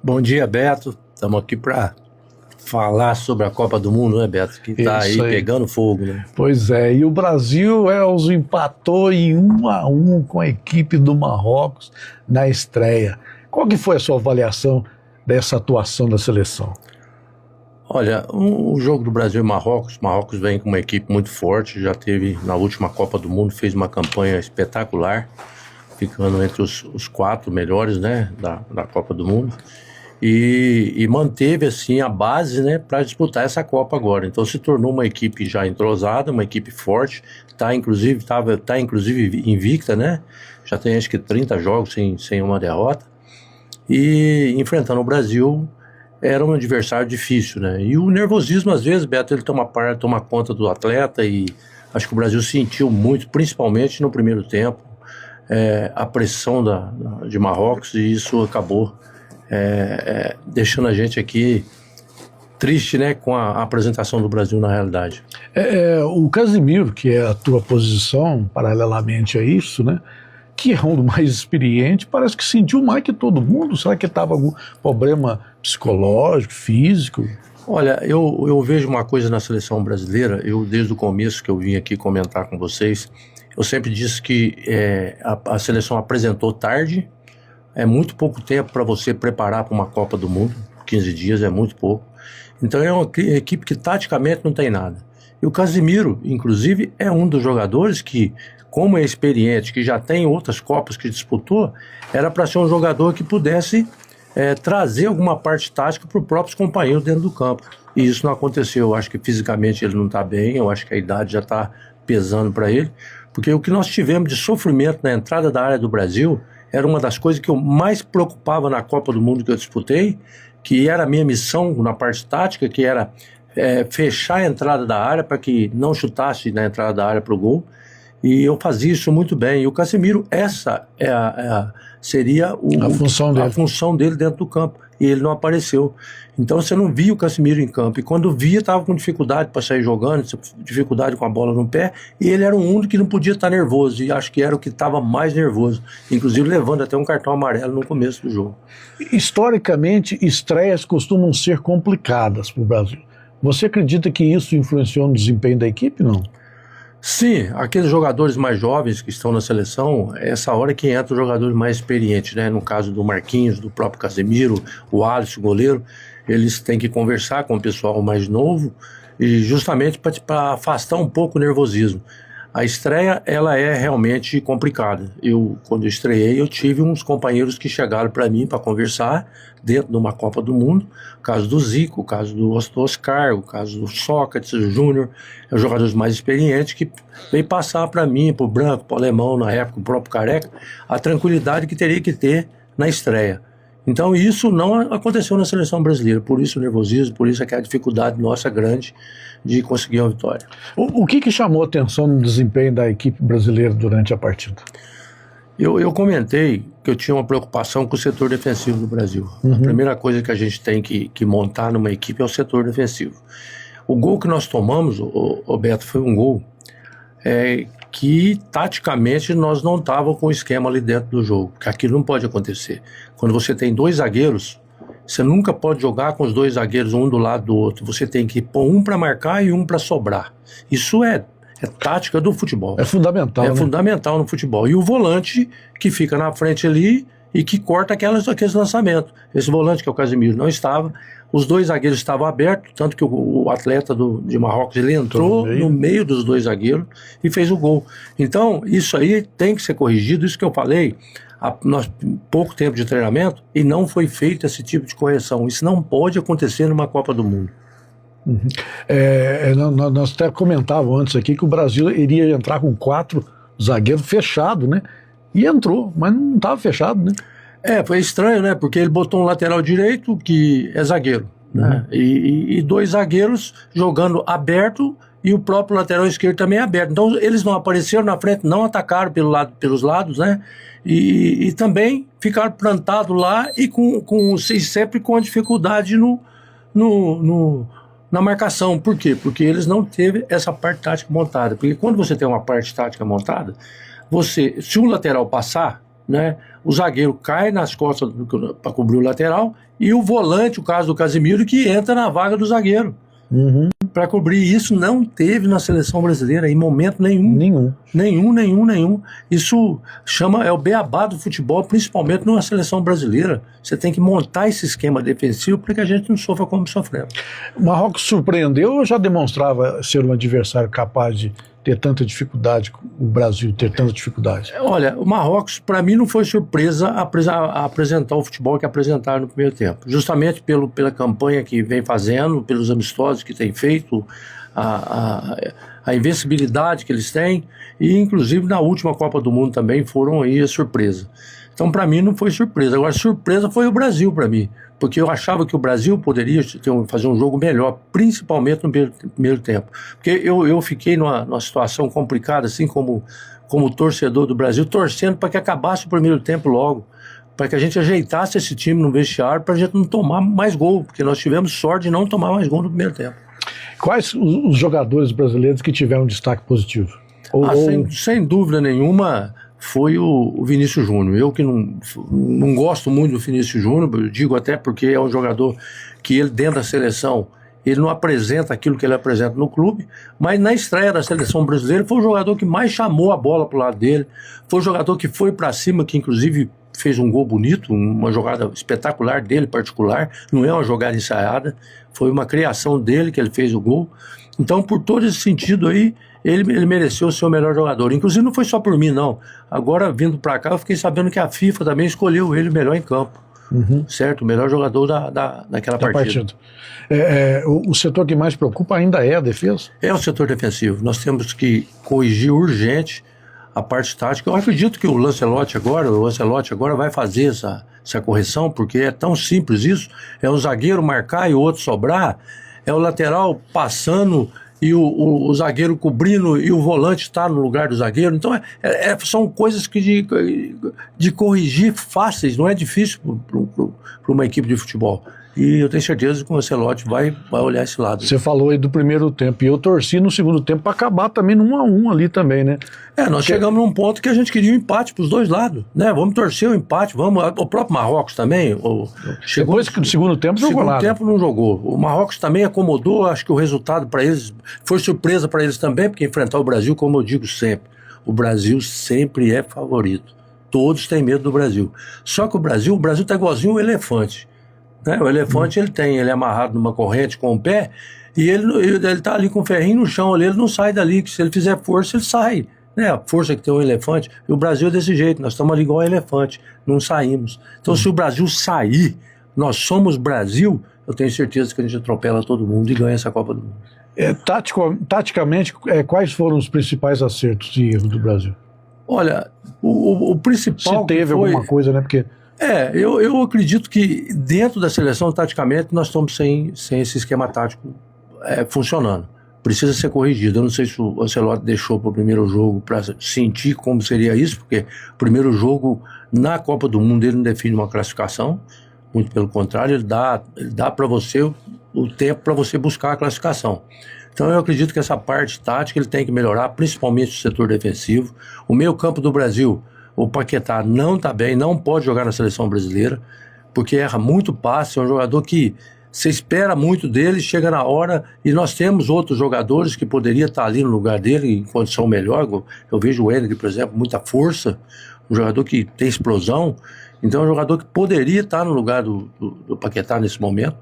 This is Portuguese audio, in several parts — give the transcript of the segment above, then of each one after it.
Bom dia, Beto. Estamos aqui para falar sobre a Copa do Mundo, né, Beto? Que tá aí Isso aí. pegando fogo, né? Pois é, e o Brasil, Elzo, empatou em 1-1 com a equipe do Marrocos na estreia. Qual que foi a sua avaliação dessa atuação da seleção? Olha, o jogo do Brasil e Marrocos vem com uma equipe muito forte, já teve na última Copa do Mundo, fez uma campanha espetacular, ficando entre os quatro melhores, né, da Copa do Mundo. E manteve assim a base, né, para disputar essa Copa agora. Então se tornou uma equipe já entrosada, uma equipe forte, tá inclusive invicta, né? Já tem acho que 30 jogos sem uma derrota. E enfrentando o Brasil era um adversário difícil, né? E o nervosismo às vezes, Beto, ele toma conta do atleta e acho que o Brasil sentiu muito, principalmente no primeiro tempo, a pressão de Marrocos, e isso acabou deixando a gente aqui triste, né, com a apresentação do Brasil na realidade. O Casimiro, que é a tua posição, paralelamente a isso, né? Que é um do mais experiente, parece que sentiu mais que todo mundo. Será que estava algum problema psicológico, físico? Olha, eu vejo uma coisa na seleção brasileira, desde o começo que eu vim aqui comentar com vocês, eu sempre disse que a seleção apresentou tarde. É muito pouco tempo para você preparar para uma Copa do Mundo, 15 dias é muito pouco. Então é uma equipe que taticamente não tem nada. E o Casimiro, inclusive, é um dos jogadores que, como é experiente, que já tem outras Copas que disputou, era para ser um jogador que pudesse trazer alguma parte tática para os próprios companheiros dentro do campo. E isso não aconteceu. Eu acho que fisicamente ele não está bem, eu acho que a idade já está pesando para ele, porque o que nós tivemos de sofrimento na entrada da área do Brasil era uma das coisas que eu mais preocupava na Copa do Mundo que eu disputei, que era a minha missão na parte tática, que era fechar a entrada da área para que não chutasse na entrada da área para o gol. E eu fazia isso muito bem. E o Casemiro, essa seria a função dele dentro do campo. E ele não apareceu. Então você não via o Casemiro em campo. E quando via, estava com dificuldade para sair jogando, dificuldade com a bola no pé. E ele era o único que não podia estar nervoso. E acho que era o que estava mais nervoso. Inclusive levando até um cartão amarelo no começo do jogo. Historicamente, estreias costumam ser complicadas para o Brasil. Você acredita que isso influenciou no desempenho da equipe, não? Sim, aqueles jogadores mais jovens que estão na seleção, essa hora que entra os jogadores mais experientes, né? No caso do Marquinhos, do próprio Casemiro, o Alisson, o goleiro, eles têm que conversar com o pessoal mais novo e justamente para afastar um pouco o nervosismo. A estreia, ela é realmente complicada. Quando eu estreiei, eu tive uns companheiros que chegaram para mim para conversar dentro de uma Copa do Mundo. O caso do Zico, o caso do Oscar, o caso do Sócrates, o Júnior, os jogadores mais experientes que veio passar para mim, para o Branco, para o Alemão, na época, o próprio Careca, a tranquilidade que teria que ter na estreia. Então isso não aconteceu na seleção brasileira, por isso o nervosismo, por isso é que a dificuldade nossa grande de conseguir uma vitória. O que chamou a atenção no desempenho da equipe brasileira durante a partida? Eu comentei que eu tinha uma preocupação com o setor defensivo do Brasil. A primeira coisa que a gente tem que montar numa equipe é o setor defensivo. O gol que nós tomamos, o Beto, foi um gol que taticamente nós não estávamos com o esquema ali dentro do jogo, porque aquilo não pode acontecer. Quando você tem dois zagueiros, você nunca pode jogar com os dois zagueiros um do lado do outro, você tem que pôr um para marcar e um para sobrar. Isso é tática do futebol. É fundamental, né? Fundamental no futebol. E o volante que fica na frente ali e que corta aqueles lançamentos. Esse volante que é o Casemiro não estava, os dois zagueiros estavam abertos, tanto que o atleta de Marrocos, ele entrou no meio dos dois zagueiros e fez o gol. Então, isso aí tem que ser corrigido, isso que eu falei, nós pouco tempo de treinamento e não foi feito esse tipo de correção. Isso não pode acontecer numa Copa do Mundo. Nós até comentávamos antes aqui que o Brasil iria entrar com 4 zagueiros fechado, né? E entrou, mas não estava fechado, né? Foi estranho, né? Porque ele botou um lateral direito que é zagueiro, né? E dois zagueiros jogando aberto e o próprio lateral esquerdo também aberto. Então eles não apareceram na frente, não atacaram pelos lados, né? E também ficaram plantados lá e sempre com a dificuldade na marcação. Por quê? Porque eles não teve essa parte tática montada. Porque quando você tem uma parte tática montada, se um lateral passar, né? O zagueiro cai nas costas para cobrir o lateral e o volante, o caso do Casimiro, que entra na vaga do zagueiro. Para cobrir. Isso não teve na seleção brasileira em momento nenhum. Nenhum. Isso é o beabá do futebol, principalmente numa seleção brasileira. Você tem que montar esse esquema defensivo para que a gente não sofra como sofremos. O Marrocos surpreendeu ou já demonstrava ser um adversário capaz de ter tanta dificuldade, o Brasil ter tanta dificuldade? Olha, o Marrocos, para mim, não foi surpresa a apresentar o futebol que apresentaram no primeiro tempo. Justamente pela campanha que vem fazendo, pelos amistosos que tem feito, a invencibilidade que eles têm, e inclusive na última Copa do Mundo também foram aí a surpresa. Então, para mim, não foi surpresa. Agora, surpresa foi o Brasil para mim, porque eu achava que o Brasil poderia fazer um jogo melhor, principalmente no primeiro tempo. Porque eu fiquei numa situação complicada, assim como torcedor do Brasil, torcendo para que acabasse o primeiro tempo logo, para que a gente ajeitasse esse time no vestiário, para a gente não tomar mais gol, porque nós tivemos sorte de não tomar mais gol no primeiro tempo. Quais os jogadores brasileiros que tiveram destaque positivo? Sem dúvida nenhuma, foi o Vinícius Júnior. Eu que não gosto muito do Vinícius Júnior, eu digo até porque é um jogador que ele dentro da seleção, ele não apresenta aquilo que ele apresenta no clube, mas na estreia da seleção brasileira foi o jogador que mais chamou a bola pro lado dele, foi o jogador que foi para cima, que inclusive fez um gol bonito, uma jogada espetacular dele, particular, não é uma jogada ensaiada, foi uma criação dele que ele fez o gol. Então, por todo esse sentido aí, ele mereceu ser o melhor jogador. Inclusive, não foi só por mim, não. Agora, vindo para cá, eu fiquei sabendo que a FIFA também escolheu ele o melhor em campo. Certo? O melhor jogador daquela partida. O setor que mais preocupa ainda é a defesa? É o setor defensivo. Nós temos que corrigir urgente a parte tática. Eu acredito que o Ancelotti agora vai fazer essa correção, porque é tão simples isso. É o zagueiro marcar e o outro sobrar. É o lateral passando e o zagueiro cobrindo e o volante está no lugar do zagueiro. Então são coisas que de corrigir fáceis, não é difícil para uma equipe de futebol. E eu tenho certeza que o Ancelotti vai olhar esse lado. Você falou aí do primeiro tempo, e eu torci no segundo tempo para acabar também no 1-1 ali também, né? Nós chegamos num ponto que a gente queria um empate para os dois lados, né? Vamos torcer o empate, o próprio Marrocos também. Depois que no segundo tempo jogou nada. No segundo tempo não jogou. O Marrocos também acomodou, acho que o resultado para eles foi surpresa para eles também, porque enfrentar o Brasil, como eu digo sempre, o Brasil sempre é favorito. Todos têm medo do Brasil. Só que o Brasil está igualzinho um elefante. O elefante ele é amarrado numa corrente com o pé e ele tá ali com o ferrinho no chão ali, ele não sai dali, que se ele fizer força ele sai, né? A força que tem o elefante, e o Brasil é desse jeito, nós estamos ali igual um elefante, não saímos. Então se o Brasil sair, nós somos Brasil, eu tenho certeza que a gente atropela todo mundo e ganha essa Copa do Mundo. Taticamente, quais foram os principais acertos e erros do Brasil? Olha, o principal... Se teve alguma coisa, né? Porque... Eu acredito que dentro da seleção, taticamente, nós estamos sem esse esquema tático funcionando. Precisa ser corrigido. Eu não sei se o Ancelotti deixou para o primeiro jogo para sentir como seria isso, porque o primeiro jogo na Copa do Mundo ele não define uma classificação, muito pelo contrário, ele dá para você o tempo para você buscar a classificação. Então eu acredito que essa parte tática ele tem que melhorar, principalmente o setor defensivo. O meio campo do Brasil, o Paquetá não está bem, não pode jogar na seleção brasileira, porque erra muito passe, é um jogador que você espera muito dele, chega na hora, e nós temos outros jogadores que poderiam estar ali no lugar dele em condição melhor. Eu vejo o Henrique, por exemplo, muita força, um jogador que tem explosão, então é um jogador que poderia estar no lugar do Paquetá nesse momento,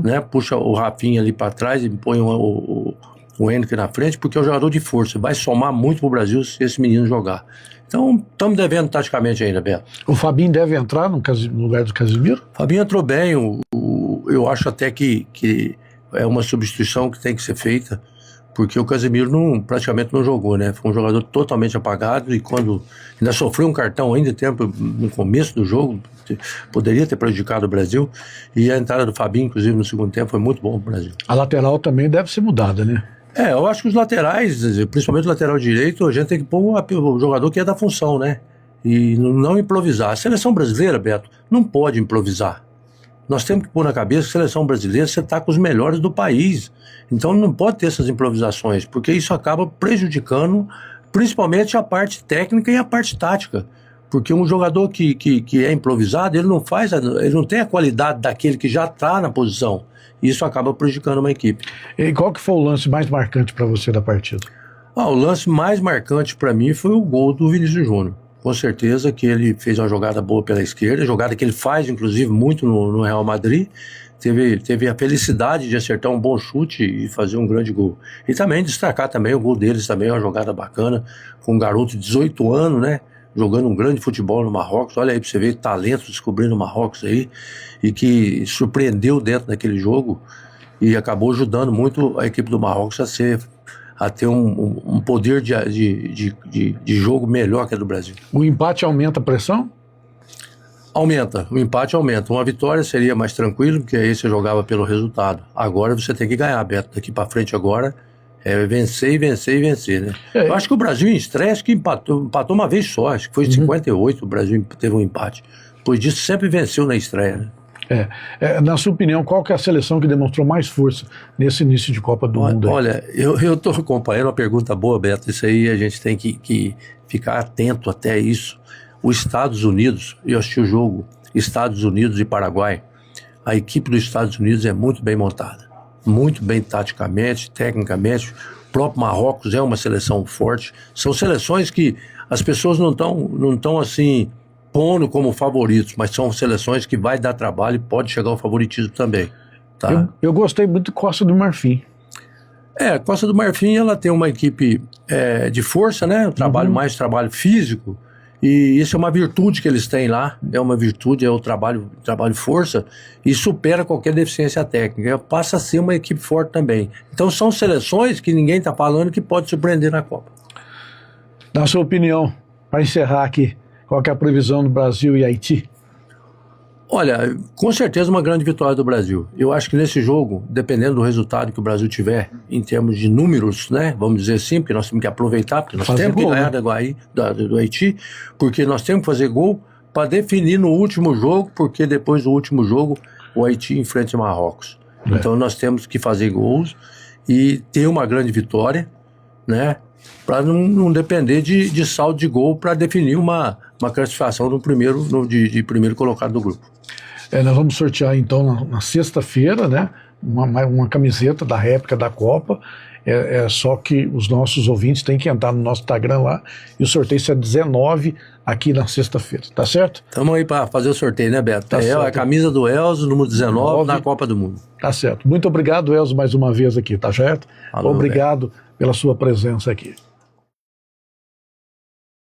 né? Puxa o Rafinha ali para trás e põe o Henrique na frente, porque é um jogador de força, vai somar muito para o Brasil se esse menino jogar. Então, estamos devendo taticamente ainda, Beto. O Fabinho deve entrar no lugar do Casimiro? O Fabinho entrou bem, eu acho até que é uma substituição que tem que ser feita, porque o Casimiro praticamente não jogou, né? Foi um jogador totalmente apagado e quando ainda sofreu um cartão ainda tempo no começo do jogo, poderia ter prejudicado o Brasil, e a entrada do Fabinho, inclusive no segundo tempo, foi muito bom para o Brasil. A lateral também deve ser mudada, né? Eu acho que os laterais, principalmente o lateral direito, a gente tem que pôr o jogador que é da função, né? E não improvisar. A seleção brasileira, Beto, não pode improvisar. Nós temos que pôr na cabeça que a seleção brasileira, você está com os melhores do país. Então não pode ter essas improvisações, porque isso acaba prejudicando principalmente a parte técnica e a parte tática. Porque um jogador que é improvisado, ele não tem a qualidade daquele que já está na posição. Isso acaba prejudicando uma equipe. E qual que foi o lance mais marcante para você da partida? O lance mais marcante para mim foi o gol do Vinícius Júnior. Com certeza que ele fez uma jogada boa pela esquerda, jogada que ele faz, inclusive, muito no Real Madrid. Teve a felicidade de acertar um bom chute e fazer um grande gol. E também destacar também o gol deles, também uma jogada bacana, com um garoto de 18 anos, né? Jogando um grande futebol no Marrocos. Olha aí pra você ver, talento descobrindo o Marrocos aí, e que surpreendeu dentro daquele jogo e acabou ajudando muito a equipe do Marrocos a ter um poder de jogo melhor que a do Brasil. O empate aumenta a pressão? Aumenta, o empate aumenta. Uma vitória seria mais tranquilo, porque aí você jogava pelo resultado. Agora você tem que ganhar, Beto. Daqui pra frente agora é vencer, né? Eu acho que o Brasil em estreia, acho que empatou uma vez só, acho que foi em 58, o Brasil teve um empate. Depois disso sempre venceu na estreia, né? Na sua opinião, qual que é a seleção que demonstrou mais força nesse início de Copa do Mundo? Olha, eu estou acompanhando uma pergunta boa, Beto. Isso aí a gente tem que ficar atento até isso. Os Estados Unidos, eu assisti o jogo Estados Unidos e Paraguai. A equipe dos Estados Unidos é muito bem montada, muito bem taticamente, tecnicamente. O próprio Marrocos é uma seleção forte. São seleções que as pessoas não estão assim pondo como favoritos, mas são seleções que vai dar trabalho e pode chegar ao favoritismo também. Tá? Eu gostei muito de Costa do Marfim. A Costa do Marfim, ela tem uma equipe de força, né? Mais trabalho físico, e isso é uma virtude que eles têm lá, é uma virtude, é o trabalho força, e supera qualquer deficiência técnica, passa a ser uma equipe forte também. Então são seleções que ninguém está falando que pode surpreender na Copa. Na sua opinião, para encerrar aqui, qual que é a previsão do Brasil e Haiti? Olha, com certeza uma grande vitória do Brasil. Eu acho que nesse jogo, dependendo do resultado que o Brasil tiver, em termos de números, né, vamos dizer assim, porque nós temos que aproveitar, porque nós temos que ganhar do Haiti, porque nós temos que fazer gol para definir no último jogo, porque depois do último jogo o Haiti enfrenta o Marrocos. Então nós temos que fazer gols e ter uma grande vitória, né, para não depender de saldo de gol para definir uma classificação de primeiro colocado do grupo. Nós vamos sortear então na sexta-feira, né, uma camiseta da réplica da Copa. Só que os nossos ouvintes têm que entrar no nosso Instagram lá, e o sorteio é 19 aqui na sexta-feira, tá certo? Estamos aí para fazer o sorteio, né, Beto? Tá certo. A camisa do Elzo, número 19, na Copa do Mundo. Tá certo. Muito obrigado, Elzo, mais uma vez aqui, tá certo? Falou, obrigado, Beto, pela sua presença aqui.